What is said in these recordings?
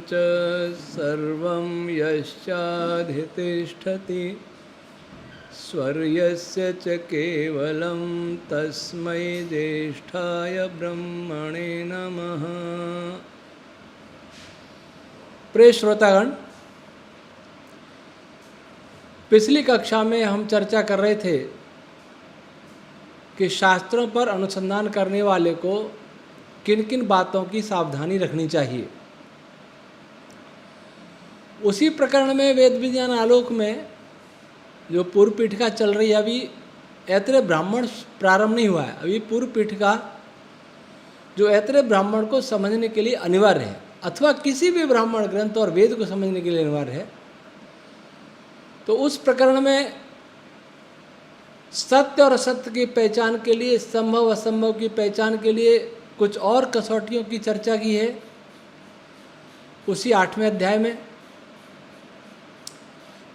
च सर्वं यश्चाधितिष्ठति स्वर्यस्य च केवलं तस्मै ज्येष्ठाय ब्रह्मणे नमः। प्रिय श्रोतागण, पिछली कक्षा में हम चर्चा कर रहे थे कि शास्त्रों पर अनुसंधान करने वाले को किन किन बातों की सावधानी रखनी चाहिए। उसी प्रकरण में वेद विज्ञान आलोक में जो पूर्व पीठिका चल रही है, अभी ऐतरेय ब्राह्मण प्रारंभ नहीं हुआ है। अभी पूर्व पीठिका जो ऐतरेय ब्राह्मण को समझने के लिए अनिवार्य है, अथवा किसी भी ब्राह्मण ग्रंथ और वेद को समझने के लिए अनिवार्य है। तो उस प्रकरण में सत्य और असत्य की पहचान के लिए, संभव असंभव की पहचान के लिए कुछ और कसौटियों की चर्चा की है। उसी 8वें अध्याय में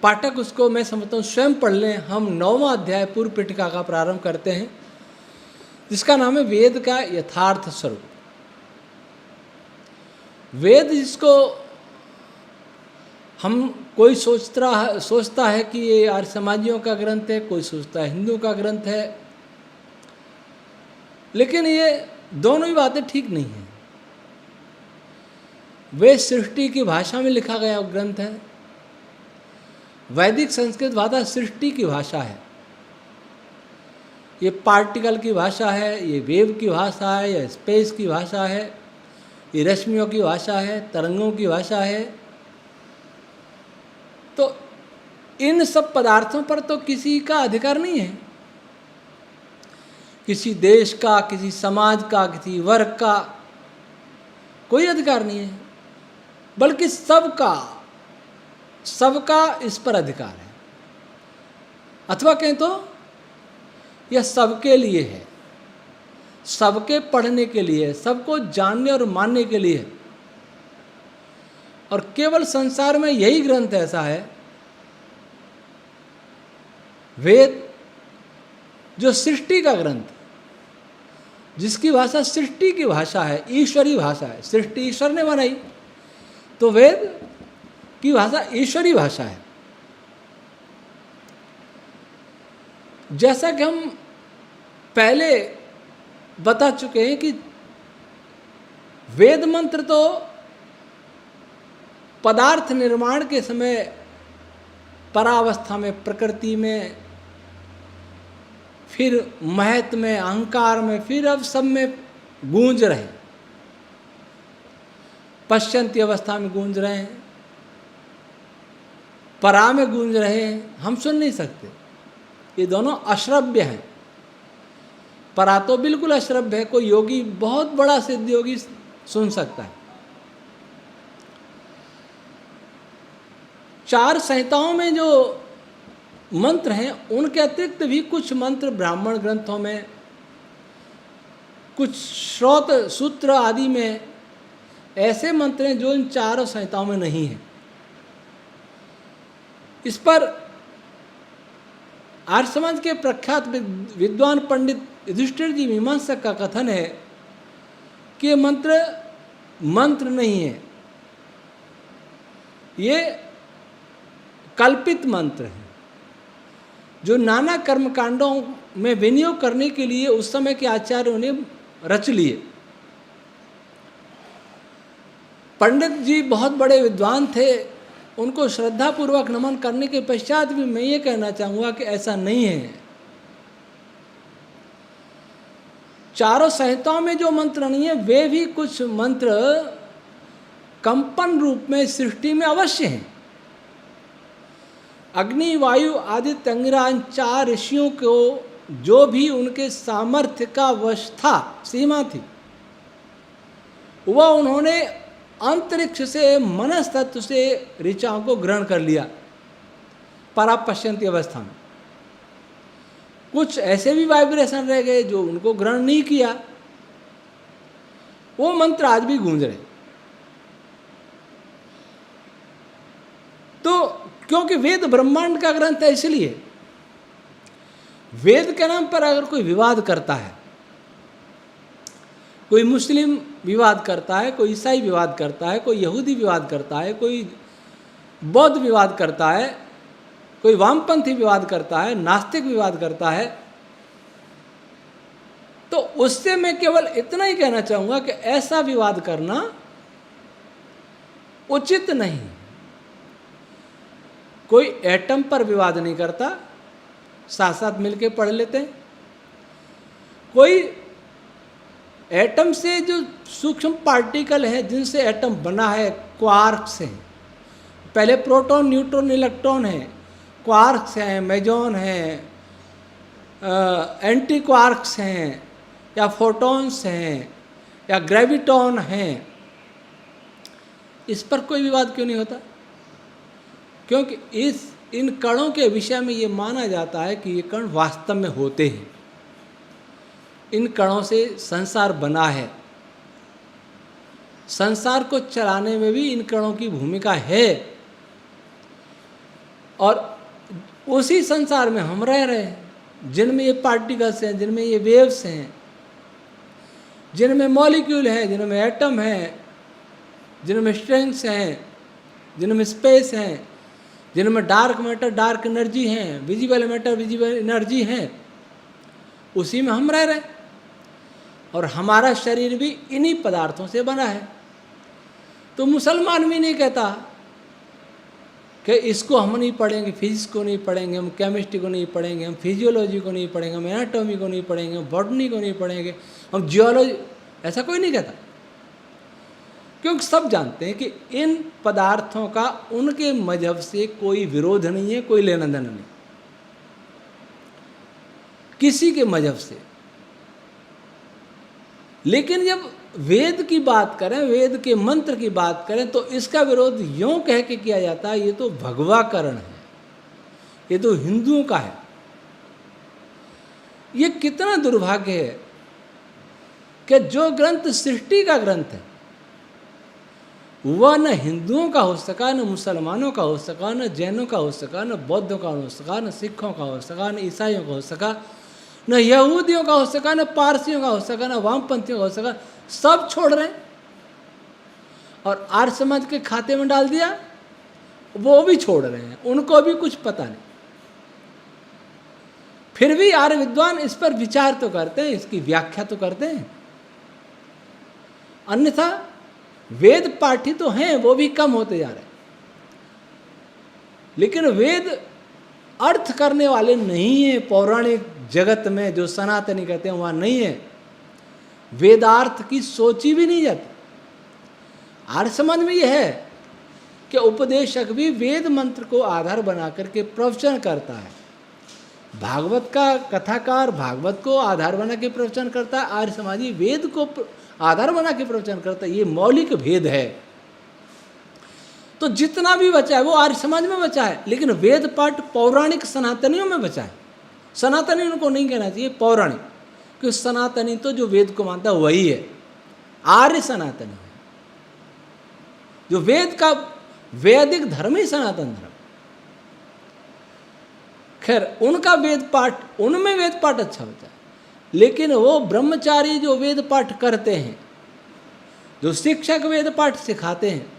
पाठक उसको मैं समझता हूँ स्वयं पढ़ लें। हम 9वां अध्याय पूर्व पीठिका का प्रारंभ करते हैं, जिसका नाम है वेद का यथार्थ स्वरूप। वेद जिसको हम कोई सोचता है कि ये आर्य समाजियों का ग्रंथ है, कोई सोचता है हिंदू का ग्रंथ है, लेकिन ये दोनों ही बातें ठीक नहीं हैं। वेद सृष्टि की भाषा में लिखा गया ग्रंथ है। वैदिक संस्कृत भाषा सृष्टि की भाषा है। ये पार्टिकल की भाषा है, ये वेव की भाषा है, ये स्पेस की भाषा है, ये रश्मियों की भाषा है, तरंगों की भाषा है। तो इन सब पदार्थों पर तो किसी का अधिकार नहीं है, किसी देश का, किसी समाज का, किसी वर्ग का कोई अधिकार नहीं है, बल्कि सबका इस पर अधिकार है। अथवा कहें तो यह सबके लिए है, सबके पढ़ने के लिए है, सबको जानने और मानने के लिए है। और केवल संसार में यही ग्रंथ ऐसा है, वेद, जो सृष्टि का ग्रंथ, जिसकी भाषा सृष्टि की भाषा है, ईश्वरी भाषा है। सृष्टि ईश्वर ने बनाई, तो वेद की भाषा ईश्वरी भाषा है। जैसा कि हम पहले बता चुके हैं कि वेद मंत्र तो पदार्थ निर्माण के समय परावस्था में, प्रकृति में, फिर महत में, अहंकार में, फिर अब सब में गूंज रहे, पश्चंती अवस्था में गूंज रहे हैं, परा में गूंज रहे हैं। हम सुन नहीं सकते, ये दोनों अश्रव्य हैं। परा तो बिल्कुल अश्रव्य है, कोई योगी, बहुत बड़ा सिद्ध योगी सुन सकता है। 4 संहिताओं में जो मंत्र हैं, उनके अतिरिक्त भी कुछ मंत्र ब्राह्मण ग्रंथों में, कुछ श्रोत सूत्र आदि में ऐसे मंत्र हैं जो इन 4 संहिताओं में नहीं हैं। इस पर आर्य समाज के प्रख्यात विद्वान पंडित युधिष्ठिर जी मीमांसक का कथन है कि ये मंत्र नहीं है, ये कल्पित मंत्र हैं, जो नाना कर्मकांडों में विनियोग करने के लिए उस समय के आचार्यों ने रच लिए। पंडित जी बहुत बड़े विद्वान थे, उनको श्रद्धापूर्वक नमन करने के पश्चात भी मैं ये कहना चाहूँगा कि ऐसा नहीं है। 4 संहिताओं में जो मंत्र नहीं है, वे भी कुछ मंत्र कंपन रूप में सृष्टि में अवश्य हैं। अग्नि, वायु, आदित्य, अंगिरा, 4 ऋषियों को जो भी उनके सामर्थ्य का वश था, सीमा थी, वह उन्होंने अंतरिक्ष से, मनस तत्व से ऋचाओं को ग्रहण कर लिया परापश्यंती अवस्था में। कुछ ऐसे भी वाइब्रेशन रह गए जो उनको ग्रहण नहीं किया, वो मंत्र आज भी गूंज रहे। तो क्योंकि वेद ब्रह्मांड का ग्रंथ है, इसलिए वेद के नाम पर अगर कोई विवाद करता है, कोई मुस्लिम विवाद करता है, कोई ईसाई विवाद करता है, कोई यहूदी विवाद करता है, कोई बौद्ध विवाद करता है, कोई वामपंथी विवाद करता है, नास्तिक विवाद करता है, तो उससे मैं केवल इतना ही कहना चाहूँगा कि ऐसा विवाद करना उचित नहीं। कोई एटम पर विवाद नहीं करता, साथ साथ मिलके पढ़ लेते हैं। कोई एटम से जो सूक्ष्म पार्टिकल है जिनसे एटम बना है, क्वार्क्स हैं, पहले प्रोटॉन, न्यूट्रॉन, इलेक्ट्रॉन हैं, क्वार्क्स हैं, मेजॉन हैं, एंटी क्वार्क्स हैं, या फोटॉन्स हैं, या ग्रेविटॉन हैं, इस पर कोई विवाद क्यों नहीं होता? क्योंकि इन कणों के विषय में ये माना जाता है कि ये कण वास्तव में होते हैं, इन कणों से संसार बना है, संसार को चलाने में भी इन कणों की भूमिका है, और उसी संसार में हम रह रहे हैं, जिनमें ये पार्टिकल्स हैं, जिनमें ये वेव्स हैं, जिनमें मॉलिक्यूल हैं, जिनमें एटम हैं, जिनमें स्ट्रिंग्स हैं, जिनमें स्पेस हैं, जिनमें डार्क मैटर, डार्क एनर्जी हैं, विजिबल मैटर, विजिबल एनर्जी हैं, उसी में हम रह रहे हैं। और हमारा शरीर भी इन्हीं पदार्थों से बना है। तो मुसलमान भी नहीं कहता कि इसको हम नहीं पढ़ेंगे, फिजिक्स को नहीं पढ़ेंगे, हम केमिस्ट्री को नहीं पढ़ेंगे, हम फिजियोलॉजी को नहीं पढ़ेंगे, हम एनाटॉमी को नहीं पढ़ेंगे, हम बॉटनी को नहीं पढ़ेंगे, हम जियोलॉजी, ऐसा कोई नहीं कहता। क्योंकि सब जानते हैं कि इन पदार्थों का उनके मजहब से कोई विरोध नहीं है, कोई लेना देना नहीं, किसी के मजहब से। लेकिन जब वेद की बात करें, वेद के मंत्र की बात करें, तो इसका विरोध यूं कह के किया जाता है, ये तो भगवाकरण है, ये तो हिंदुओं का है। ये कितना दुर्भाग्य है कि जो ग्रंथ सृष्टि का ग्रंथ है वह न हिंदुओं का हो सका, न मुसलमानों का हो सका, न जैनों का हो सका, न बौद्धों का हो सका, न सिखों का हो सका, न ईसाइयों का हो सका, न यहूदियों का हो सका, न पारसियों का हो सका, न वामपंथियों का हो सका, सब छोड़ रहे हैं और आर्य समाज के खाते में डाल दिया, वो भी छोड़ रहे हैं, उनको भी कुछ पता नहीं। फिर भी आर्य विद्वान इस पर विचार तो करते हैं, इसकी व्याख्या तो करते हैं। अन्यथा वेद पाठी तो हैं, वो भी कम होते जा रहे हैं। लेकिन वेद अर्थ करने वाले नहीं है, पौराणिक जगत में जो सनातनी कहते हैं वहाँ नहीं है, वेदार्थ की सोची भी नहीं जाती। आर्य समाज में यह है कि उपदेशक भी वेद मंत्र को आधार बना करके प्रवचन करता है, भागवत का कथाकार भागवत को आधार बना के प्रवचन करता है, आर्य समाजी वेद को आधार बना के प्रवचन करता है। ये मौलिक भेद है। तो जितना भी बचा है वो आर्य समाज में बचा है, लेकिन वेद पाठ पौराणिक सनातनियों में बचा है। सनातनी उनको नहीं कहना चाहिए, पौराणिक, क्योंकि सनातनी तो जो वेद को मानता है वही है, आर्य सनातनी है। जो वेद का वैदिक धर्म ही सनातन धर्म। खैर उनका वेद पाठ, उनमें वेद पाठ अच्छा होता है, लेकिन वो ब्रह्मचारी जो वेद पाठ करते हैं, जो शिक्षक वेद पाठ सिखाते हैं,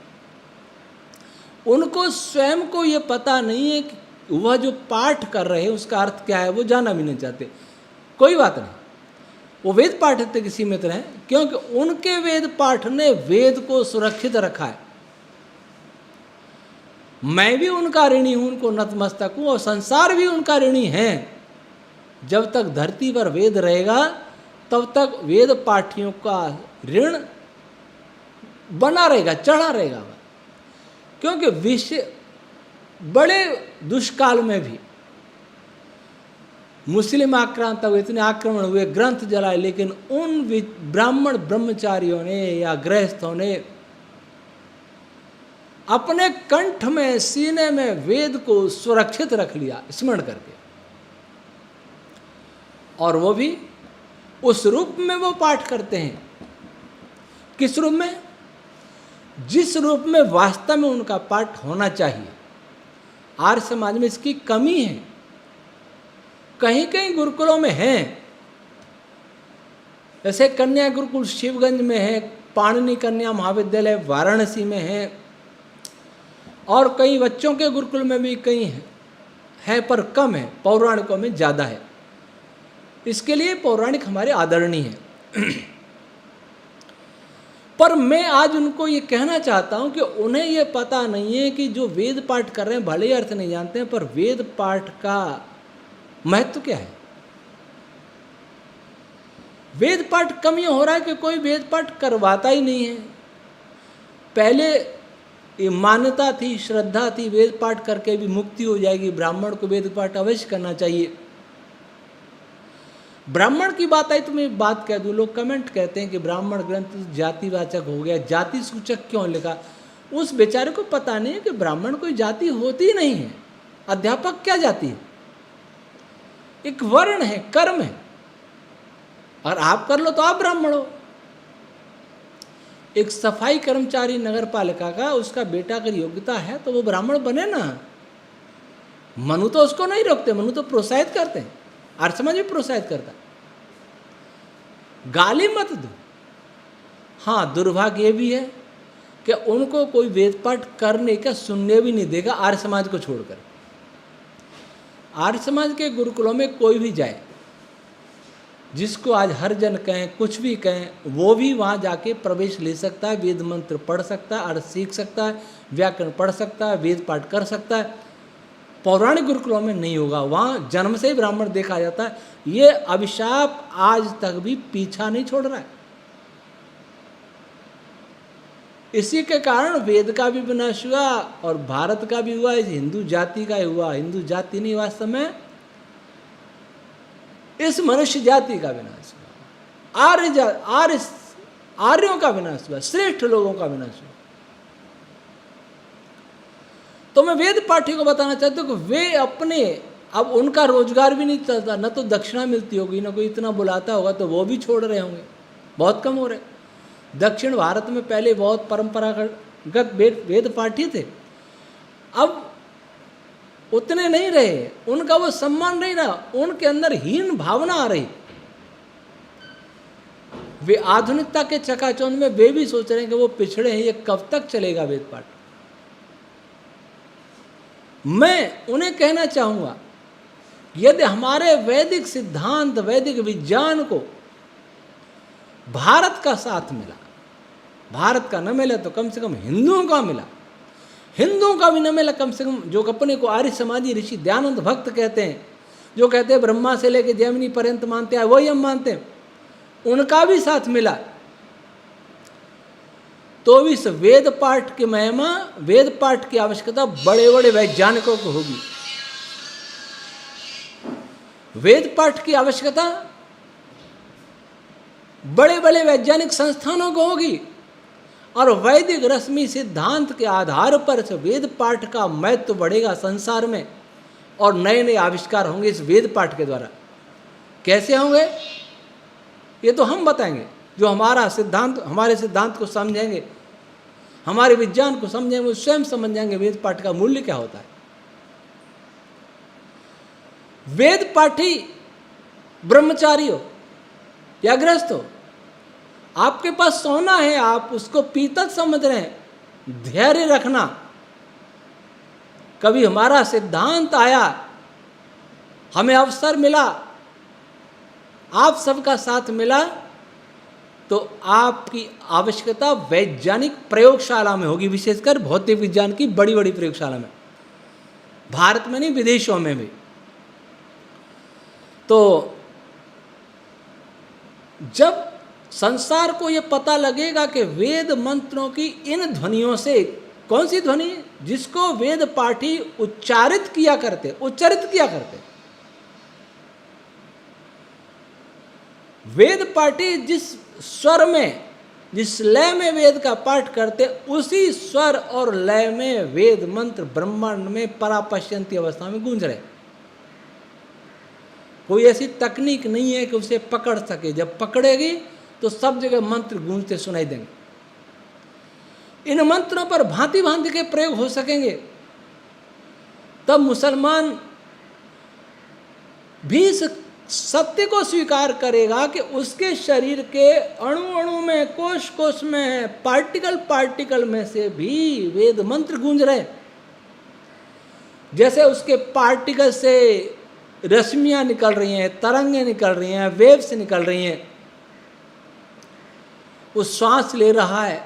उनको स्वयं को ये पता नहीं है कि वह जो पाठ कर रहे हैं उसका अर्थ क्या है, वो जानना भी नहीं चाहते। कोई बात नहीं, वो वेद पाठ तक सीमित रहें, क्योंकि उनके वेद पाठ ने वेद को सुरक्षित रखा है। मैं भी उनका ऋणी हूँ, उनको नतमस्तक हूँ, और संसार भी उनका ऋणी है। जब तक धरती पर वेद रहेगा तब तक वेद पाठियों का ऋण बना रहेगा, चढ़ा रहेगा। क्योंकि विषय बड़े दुष्काल में भी मुस्लिम आक्रांत हुए, इतने आक्रमण हुए, ग्रंथ जलाए, लेकिन उन ब्राह्मण ब्रह्मचारियों ने या गृहस्थों ने अपने कंठ में, सीने में वेद को सुरक्षित रख लिया स्मरण करके, और वो भी उस रूप में वो पाठ करते हैं। किस रूप में? जिस रूप में वास्तव में उनका पाठ होना चाहिए। आर्य समाज में इसकी कमी है, कहीं कहीं गुरुकुलों में है, जैसे कन्या गुरुकुल शिवगंज में है, पाणिनि कन्या महाविद्यालय वाराणसी में है, और कई बच्चों के गुरुकुल में भी कई है पर कम है, पौराणिकों में ज़्यादा है। इसके लिए पौराणिक हमारे आदरणीय हैं। पर मैं आज उनको ये कहना चाहता हूँ कि उन्हें ये पता नहीं है कि जो वेद पाठ कर रहे हैं भले ही अर्थ नहीं जानते हैं, पर वेद पाठ का महत्व क्या है। वेद पाठ कम ये हो रहा है कि कोई वेद पाठ करवाता ही नहीं है। पहले ये मान्यता थी, श्रद्धा थी, वेद पाठ करके भी मुक्ति हो जाएगी, ब्राह्मण को वेद पाठ अवश्य करना चाहिए। ब्राह्मण की बात आई तो मैं बात कह दूँ, लोग कमेंट कहते हैं कि ब्राह्मण ग्रंथ जातिवाचक हो गया, जाति सूचक क्यों लिखा। उस बेचारे को पता नहीं है कि ब्राह्मण कोई जाति होती नहीं है। अध्यापक क्या जाति है, एक वर्ण है, कर्म है, और आप कर लो तो आप ब्राह्मण हो। एक सफाई कर्मचारी नगर पालिका का, उसका बेटा अगर योग्यता है तो वो ब्राह्मण बने ना। मनु तो उसको नहीं रोकते, मनु तो प्रोत्साहित करते हैं, आर्य समाज भी प्रोत्साहित करता। गाली मत दो। हाँ, दुर्भाग्य भी है कि उनको कोई वेद पाठ करने का सुनने भी नहीं देगा, आर्य समाज को छोड़कर। आर्य समाज के गुरुकुलों में कोई भी जाए, जिसको आज हरिजन कहें, कुछ भी कहें, वो भी वहाँ जाके प्रवेश ले सकता है, वेद मंत्र पढ़ सकता है, अर्थ सीख सकता है, व्याकरण पढ़ सकता है, वेद पाठ कर सकता है। पौराणिक गुरुकुलों में नहीं होगा, वहाँ जन्म से ही ब्राह्मण देखा जाता है। ये अभिशाप आज तक भी पीछा नहीं छोड़ रहा है। इसी के कारण वेद का भी विनाश हुआ और भारत का भी हुआ, इस हिंदू जाति का ही हुआ। हिंदू जाति नहीं, वास्तव में इस मनुष्य जाति का विनाश हुआ, आर्यों का विनाश हुआ, श्रेष्ठ लोगों का विनाश हुआ। तो मैं वेद पाठियों को बताना चाहता हूँ कि वे अपने, अब उनका रोजगार भी नहीं चलता, न तो दक्षिणा मिलती होगी, न कोई इतना बुलाता होगा, तो वो भी छोड़ रहे होंगे, बहुत कम हो रहे। दक्षिण भारत में पहले बहुत परंपरागत वेद पाठी थे, अब उतने नहीं रहे, उनका वो सम्मान नहीं रहा, उनके अंदर हीन भावना आ रही। वे आधुनिकता के चकाचौंध में वे भी सोच रहे हैं कि वो पिछड़े हैं, ये कब तक चलेगा वेद पाठ। मैं उन्हें कहना चाहूँगा, यदि हमारे वैदिक सिद्धांत, वैदिक विज्ञान को भारत का साथ मिला, भारत का न मिला तो कम से कम हिंदुओं का मिला, हिंदुओं का भी न मिला कम से कम, जो अपने को आर्य समाजी ऋषि दयानंद भक्त कहते हैं, जो कहते हैं ब्रह्मा से लेकर जैमिनी पर्यंत मानते हैं, वही हम मानते हैं, उनका भी साथ मिला, तो इस वेद पाठ की महिमा, वेद पाठ की आवश्यकता बड़े बड़े वैज्ञानिकों को होगी। वेद पाठ की आवश्यकता बड़े बड़े वैज्ञानिक संस्थानों को होगी, और वैदिक रश्मि सिद्धांत के आधार पर से वेद पाठ का महत्व बढ़ेगा संसार में, और नए नए आविष्कार होंगे इस वेद पाठ के द्वारा। कैसे होंगे ये तो हम बताएंगे, जो हमारा सिद्धांत, हमारे सिद्धांत को समझेंगे, हमारे विज्ञान को समझेंगे, वो स्वयं समझ जाएंगे वेद पाठ का मूल्य क्या होता है। वेद पाठी ब्रह्मचारी हो या गृहस्थ हो, आपके पास सोना है, आप उसको पीतल समझ रहे हैं, धैर्य रखना। कभी हमारा सिद्धांत आया, हमें अवसर मिला, आप सबका साथ मिला, तो आपकी आवश्यकता वैज्ञानिक प्रयोगशाला में होगी, विशेषकर भौतिक विज्ञान की बड़ी बड़ी प्रयोगशाला में, भारत में नहीं विदेशों में भी। तो जब संसार को ये पता लगेगा कि वेद मंत्रों की इन ध्वनियों से, कौन सी ध्वनि, जिसको वेद पाठी उच्चारित किया करते, वेद पाठी जिस स्वर में, जिस लय में वेद का पाठ करते, उसी स्वर और लय में वेद मंत्र ब्रह्मांड में परापश्यंती अवस्था में गूंज रहे। कोई ऐसी तकनीक नहीं है कि उसे पकड़ सके, जब पकड़ेगी तो सब जगह मंत्र गूंजते सुनाई देंगे। इन मंत्रों पर भांति भांति के प्रयोग हो सकेंगे, तब मुसलमान भी इस सत्य को स्वीकार करेगा कि उसके शरीर के अणु अणु में, कोश कोश में, पार्टिकल पार्टिकल में से भी वेद मंत्र गूंज रहे। जैसे उसके पार्टिकल से रश्मियां निकल रही हैं, तरंगें निकल रही हैं, वेव्स निकल रही हैं, वो श्वास ले रहा है,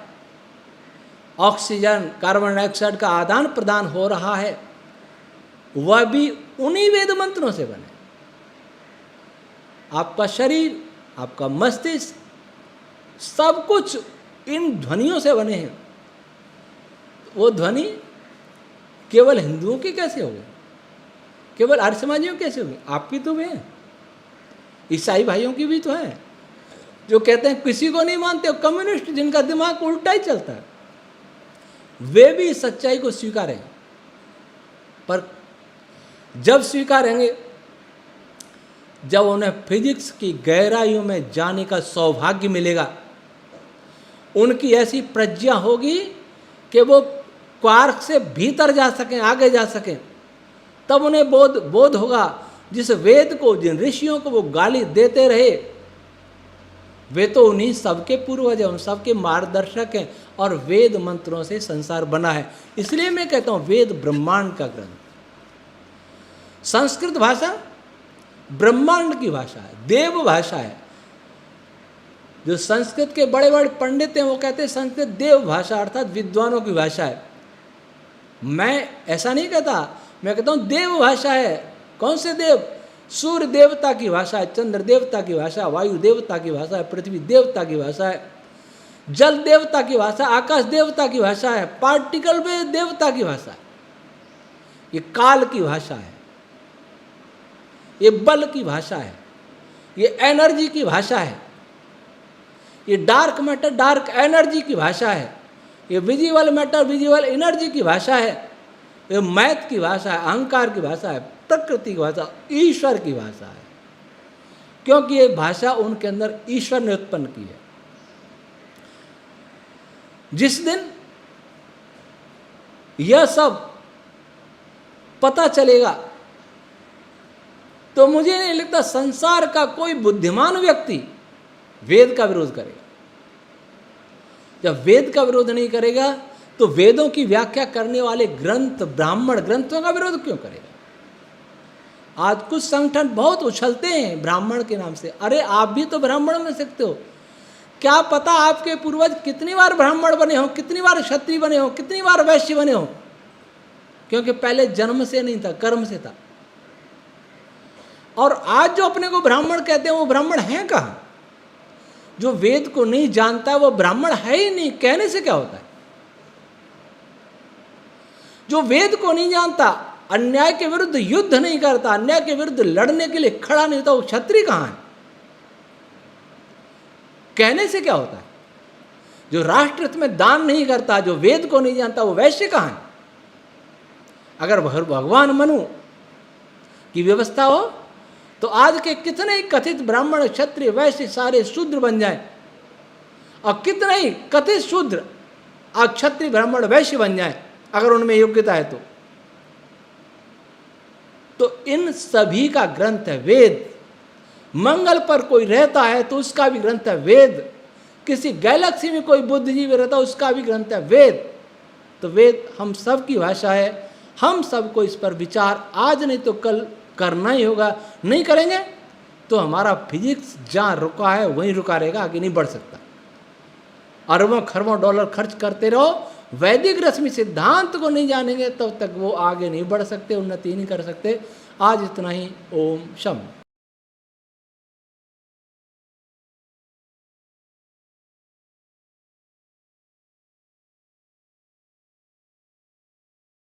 ऑक्सीजन कार्बन डाइऑक्साइड का आदान प्रदान हो रहा है, वह भी उन्हीं वेद मंत्रों से बने। आपका शरीर, आपका मस्तिष्क, सब कुछ इन ध्वनियों से बने हैं। वो ध्वनि केवल हिंदुओं की कैसे हो गई, केवल आर्य समाजियों की कैसे हो गई? आपकी तो भी है, ईसाई भाइयों की भी तो है, जो कहते हैं किसी को नहीं मानते, कम्युनिस्ट जिनका दिमाग उल्टा ही चलता है, वे भी इस सच्चाई को स्वीकारेंगे। पर जब स्वीकारेंगे, जब उन्हें फिजिक्स की गहराइयों में जाने का सौभाग्य मिलेगा, उनकी ऐसी प्रज्ञा होगी कि वो क्वार्क से भीतर जा सकें, आगे जा सकें, तब उन्हें बोध होगा जिस वेद को, जिन ऋषियों को वो गाली देते रहे, वे तो उन्हीं सबके पूर्वज हैं, उन सबके मार्गदर्शक हैं, और वेद मंत्रों से संसार बना है। इसलिए मैं कहता हूँ वेद ब्रह्मांड का ग्रंथ। संस्कृत भाषा ब्रह्मांड की भाषा है, देव भाषा है। जो संस्कृत के बड़े बड़े पंडित हैं वो कहते हैं संस्कृत देव भाषा अर्थात विद्वानों की भाषा है। मैं ऐसा नहीं कहता, मैं कहता हूँ देव भाषा है। कौन से देव? सूर्य देवता की भाषा है, चंद्र देवता की भाषा, वायु देवता की भाषा है, पृथ्वी देवता की भाषा है, जल देवता की भाषा, आकाश देवता की भाषा है, पार्टिकल में देवता की भाषा है, ये काल की भाषा है, ये बल की भाषा है, ये एनर्जी की भाषा है, ये डार्क मैटर डार्क एनर्जी की भाषा है, ये विजिबल मैटर विजिबल एनर्जी की भाषा है, ये मैथ की भाषा है, अहंकार की भाषा है, प्रकृति की भाषा, ईश्वर की भाषा है। क्योंकि ये भाषा उनके अंदर ईश्वर ने उत्पन्न की है। जिस दिन यह सब पता चलेगा तो मुझे नहीं लगता संसार का कोई बुद्धिमान व्यक्ति वेद का विरोध करेगा। जब वेद का विरोध नहीं करेगा तो वेदों की व्याख्या करने वाले ग्रंथ, ब्राह्मण ग्रंथों का विरोध क्यों करेगा? आज कुछ संगठन बहुत उछलते हैं ब्राह्मण के नाम से। अरे आप भी तो ब्राह्मण बन सकते हो। क्या पता आपके पूर्वज कितनी बार ब्राह्मण बने हो, कितनी बार क्षत्रिय बने हो, कितनी बार वैश्य बने हो, क्योंकि पहले जन्म से नहीं था, कर्म से था। और आज जो अपने को ब्राह्मण कहते हैं वो ब्राह्मण हैं कहाँ? जो वेद को नहीं जानता है वो ब्राह्मण है ही नहीं। कहने से क्या होता है? जो वेद को नहीं जानता, अन्याय के विरुद्ध युद्ध नहीं करता, अन्याय के विरुद्ध लड़ने के लिए खड़ा नहीं होता, वो क्षत्रिय कहाँ है? कहने से क्या होता है? जो राष्ट्र हित में दान नहीं करता, जो वेद को नहीं जानता, वो वैश्य कहाँ है? अगर भगवान मनु की व्यवस्था हो तो आज के कितने ही कथित ब्राह्मण क्षत्रिय वैश्य सारे शूद्र बन जाएं, और कितने ही कथित शूद्र आज क्षत्रिय ब्राह्मण वैश्य बन जाएं अगर उनमें योग्यता है तो इन सभी का ग्रंथ है वेद। मंगल पर कोई रहता है तो उसका भी ग्रंथ है वेद। किसी गैलेक्सी में कोई बुद्धिजीवी रहता है उसका भी ग्रंथ है वेद। तो वेद हम सब की भाषा है। हम सबको इस पर विचार आज नहीं तो कल करना ही होगा। नहीं करेंगे तो हमारा फिजिक्स जहाँ रुका है वहीं रुका रहेगा, आगे नहीं बढ़ सकता। अरबों खरबों डॉलर खर्च करते रहो, वैदिक रश्मि सिद्धांत को नहीं जानेंगे तब तक वो आगे नहीं बढ़ सकते, उन्नति नहीं कर सकते। आज इतना ही। ओम शम।